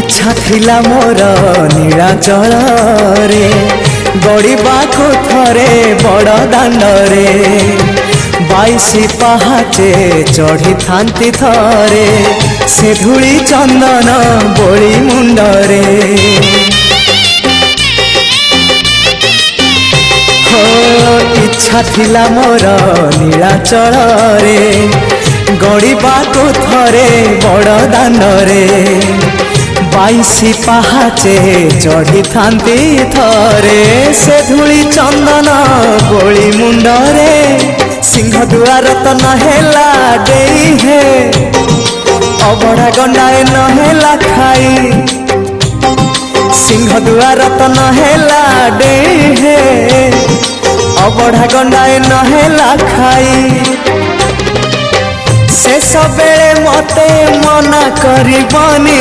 इच्छा थिला मोर नीलाचल रे गड़िबाको थरे बड़ दांडरे 22 पहाचे चढ़ी थांती थरे से धूली चंदन बोली मुंडरे हो इच्छा थिला मोर नीलाचल रे गड़िबाको थरे बड़ दांडरे 22 पहाचे चढ़ी थांती थरे से धूली चंदन बोली मुंडरे सिंह दुआर तो नहेला देई है अबड़ा गंडाए नहेला खाई सिंह दुआर तो नहेला देई है अबड़ा गंडाए नहेला खाई शेष बेले मते मना करिबनी।